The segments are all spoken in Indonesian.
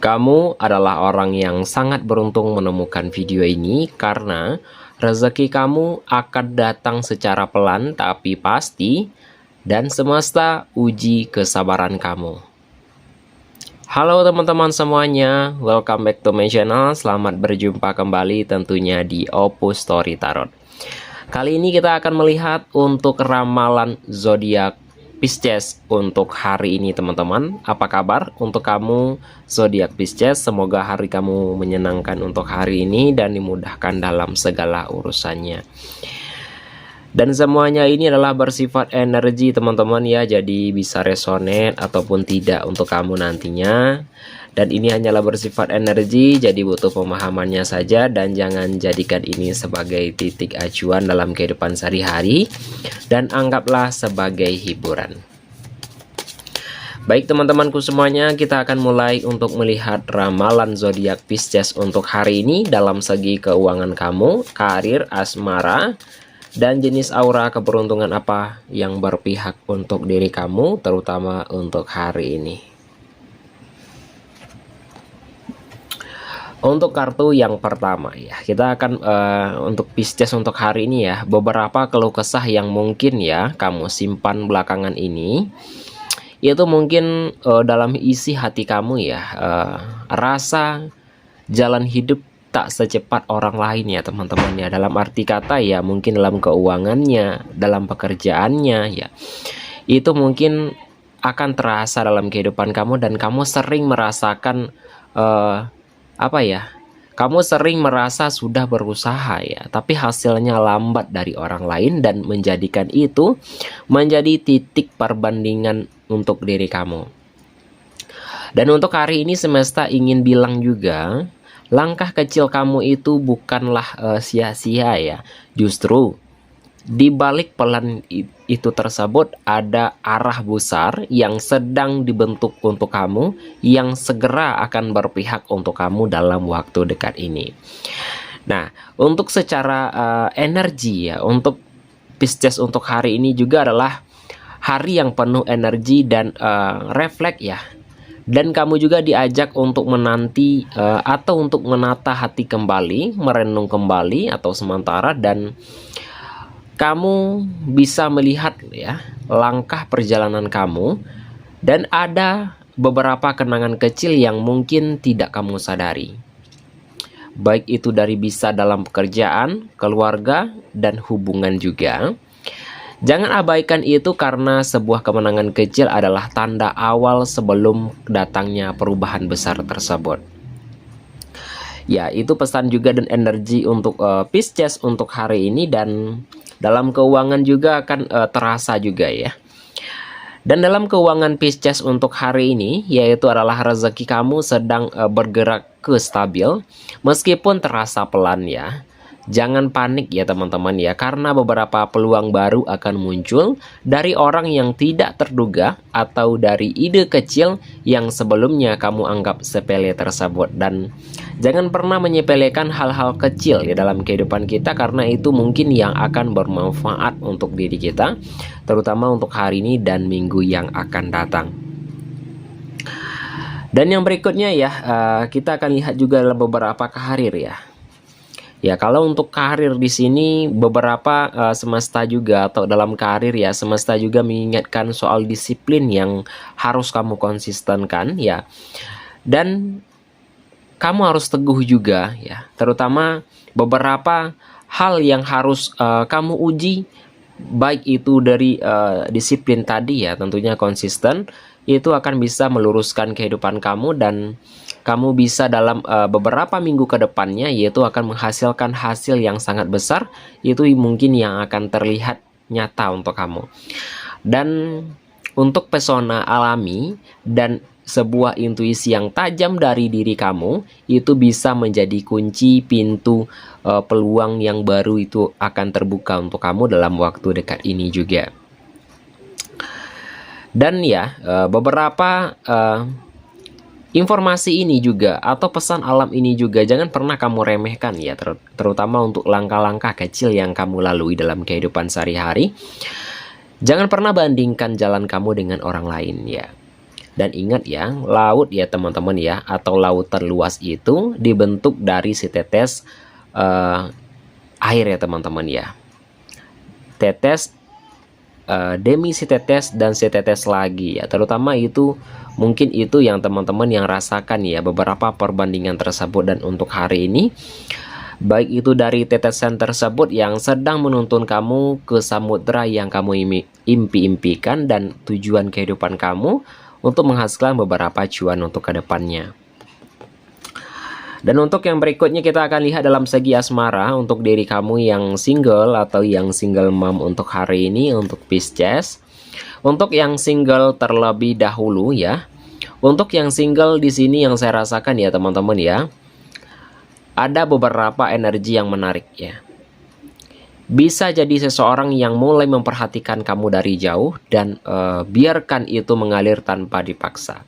Kamu adalah orang yang sangat beruntung menemukan video ini karena rezeki kamu akan datang secara pelan tapi pasti dan semesta uji kesabaran kamu. Halo teman-teman semuanya, welcome back to my channel. Selamat berjumpa kembali tentunya di Opus Story Tarot. Kali ini kita akan melihat untuk ramalan zodiak Pisces untuk hari ini teman-teman. Apa kabar untuk kamu zodiak Pisces? Semoga hari kamu menyenangkan untuk hari ini dan dimudahkan dalam segala urusannya. Dan semuanya ini adalah bersifat energi teman-teman ya, jadi bisa resonate ataupun tidak untuk kamu nantinya. Dan ini hanyalah bersifat energi, jadi butuh pemahamannya saja dan jangan jadikan ini sebagai titik acuan dalam kehidupan sehari-hari dan anggaplah sebagai hiburan. Baik teman-temanku semuanya, kita akan mulai untuk melihat ramalan zodiak Pisces untuk hari ini dalam segi keuangan kamu, karir, asmara, dan jenis aura keberuntungan apa yang berpihak untuk diri kamu, terutama untuk hari ini. Untuk kartu yang pertama ya, kita akan untuk Pisces untuk hari ini ya, beberapa keluh kesah yang mungkin ya kamu simpan belakangan ini, itu mungkin dalam isi hati kamu ya, rasa jalan hidup tak secepat orang lain ya teman-teman ya, dalam arti kata ya mungkin dalam keuangannya, dalam pekerjaannya ya, itu mungkin akan terasa dalam kehidupan kamu dan kamu sering merasakan kamu sering merasa sudah berusaha ya, tapi hasilnya lambat dari orang lain dan menjadikan itu menjadi titik perbandingan untuk diri kamu. Dan untuk hari ini semesta ingin bilang juga, langkah kecil kamu itu bukanlah sia-sia ya. Justru di balik pelan itu tersebut ada arah besar yang sedang dibentuk untuk kamu, yang segera akan berpihak untuk kamu dalam waktu dekat ini. Nah, untuk secara energi ya, untuk Pisces untuk hari ini juga adalah hari yang penuh energi dan refleks ya. Dan kamu juga diajak untuk menanti atau untuk menata hati kembali, merenung kembali atau sementara, dan kamu bisa melihat ya langkah perjalanan kamu dan ada beberapa kenangan kecil yang mungkin tidak kamu sadari. Baik itu dari bisa dalam pekerjaan, keluarga, dan hubungan juga. Jangan abaikan itu karena sebuah kemenangan kecil adalah tanda awal sebelum datangnya perubahan besar tersebut. Ya, itu pesan juga dan energi untuk Pisces untuk hari ini, dan dalam keuangan juga akan terasa juga ya. Dan dalam keuangan Pisces untuk hari ini, yaitu adalah rezeki kamu sedang bergerak ke stabil, meskipun terasa pelan ya. Jangan panik ya teman-teman ya, karena beberapa peluang baru akan muncul dari orang yang tidak terduga atau dari ide kecil yang sebelumnya kamu anggap sepele tersebut. Dan jangan pernah menyepelekan hal-hal kecil ya dalam kehidupan kita, karena itu mungkin yang akan bermanfaat untuk diri kita, terutama untuk hari ini dan minggu yang akan datang. Dan yang berikutnya ya, kita akan lihat juga dalam beberapa karir ya. Ya, kalau untuk karir di sini beberapa semesta juga, atau dalam karir ya, semesta juga mengingatkan soal disiplin yang harus kamu konsistenkan ya. Dan kamu harus teguh juga ya, terutama beberapa hal yang harus kamu uji, baik itu dari disiplin tadi ya, tentunya konsisten, itu akan bisa meluruskan kehidupan kamu dan kamu bisa dalam beberapa minggu ke depannya, yaitu akan menghasilkan hasil yang sangat besar, itu mungkin yang akan terlihat nyata untuk kamu. Dan untuk pesona alami dan sebuah intuisi yang tajam dari diri kamu, itu bisa menjadi kunci pintu peluang yang baru itu akan terbuka untuk kamu dalam waktu dekat ini juga. Dan ya, beberapa informasi ini juga atau pesan alam ini juga jangan pernah kamu remehkan ya, terutama untuk langkah-langkah kecil yang kamu lalui dalam kehidupan sehari-hari. Jangan pernah bandingkan jalan kamu dengan orang lain ya. Dan ingat ya, laut ya teman-teman ya, atau lautan luas itu dibentuk dari setetes air ya teman-teman ya. Tetes, demi setetes, dan setetes lagi ya. Terutama itu mungkin itu yang teman-teman yang rasakan ya, beberapa perbandingan tersebut. Dan untuk hari ini, baik itu dari tetesan tersebut yang sedang menuntun kamu ke samudera yang kamu impi-impikan dan tujuan kehidupan kamu untuk menghasilkan beberapa cuan untuk kedepannya. Dan untuk yang berikutnya kita akan lihat dalam segi asmara untuk diri kamu yang single atau yang single mom untuk hari ini untuk Pisces. Untuk yang single terlebih dahulu ya. Untuk yang single di sini yang saya rasakan ya teman-teman ya, ada beberapa energi yang menarik ya. Bisa jadi seseorang yang mulai memperhatikan kamu dari jauh dan biarkan itu mengalir tanpa dipaksa.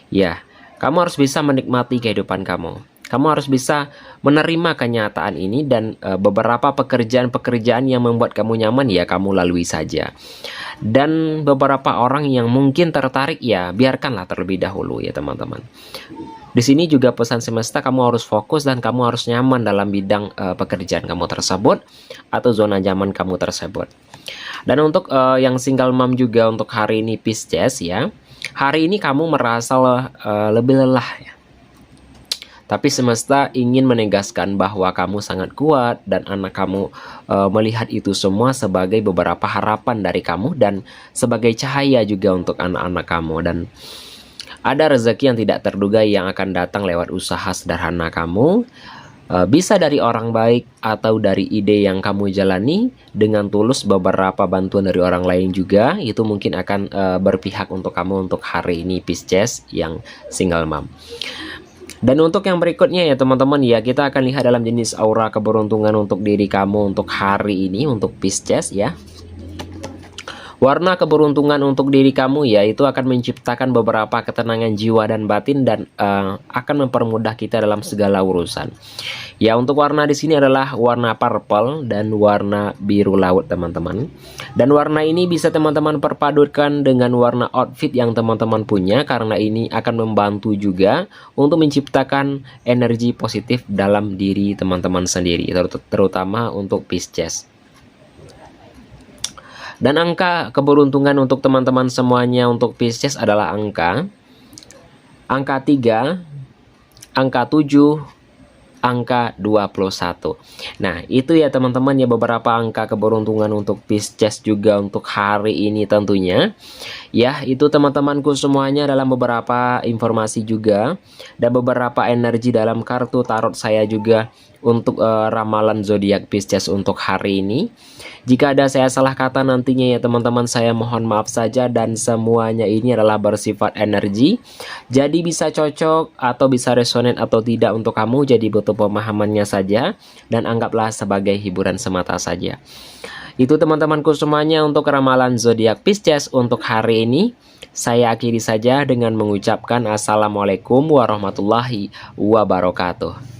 Ya, kamu harus bisa menikmati kehidupan kamu. Kamu harus bisa menerima kenyataan ini dan beberapa pekerjaan-pekerjaan yang membuat kamu nyaman ya kamu lalui saja. Dan beberapa orang yang mungkin tertarik ya biarkanlah terlebih dahulu ya teman-teman. Di sini juga pesan semesta, kamu harus fokus dan kamu harus nyaman dalam bidang pekerjaan kamu tersebut atau zona nyaman kamu tersebut. Dan untuk yang single mom juga untuk hari ini Pisces ya, hari ini kamu merasa lebih lelah ya. Tapi semesta ingin menegaskan bahwa kamu sangat kuat dan anak kamu melihat itu semua sebagai beberapa harapan dari kamu dan sebagai cahaya juga untuk anak-anak kamu. Dan ada rezeki yang tidak terduga yang akan datang lewat usaha sederhana kamu. Bisa dari orang baik atau dari ide yang kamu jalani dengan tulus. Beberapa bantuan dari orang lain juga itu mungkin akan berpihak untuk kamu untuk hari ini Pisces yang single mom. Dan untuk yang berikutnya ya teman-teman ya, kita akan lihat dalam jenis aura keberuntungan untuk diri kamu untuk hari ini untuk Pisces ya. Warna keberuntungan untuk diri kamu ya itu akan menciptakan beberapa ketenangan jiwa dan batin dan akan mempermudah kita dalam segala urusan. Ya, untuk warna di sini adalah warna purple dan warna biru laut teman-teman. Dan warna ini bisa teman-teman perpadukan dengan warna outfit yang teman-teman punya karena ini akan membantu juga untuk menciptakan energi positif dalam diri teman-teman sendiri, terutama untuk Pisces. Dan angka keberuntungan untuk teman-teman semuanya untuk Pisces adalah angka 3, angka 7, angka 21. Nah, itu ya teman-teman ya beberapa angka keberuntungan untuk Pisces juga untuk hari ini tentunya. Ya, itu teman-temanku semuanya dalam beberapa informasi juga dan beberapa energi dalam kartu tarot saya juga untuk ramalan zodiak Pisces untuk hari ini. Jika ada saya salah kata nantinya ya teman-teman, saya mohon maaf saja dan semuanya ini adalah bersifat energi. Jadi bisa cocok atau bisa resonate atau tidak untuk kamu, jadi butuh pemahamannya saja dan anggaplah sebagai hiburan semata saja. Itu teman-temanku semuanya untuk ramalan zodiak Pisces untuk hari ini. Saya akhiri saja dengan mengucapkan assalamualaikum warahmatullahi wabarakatuh.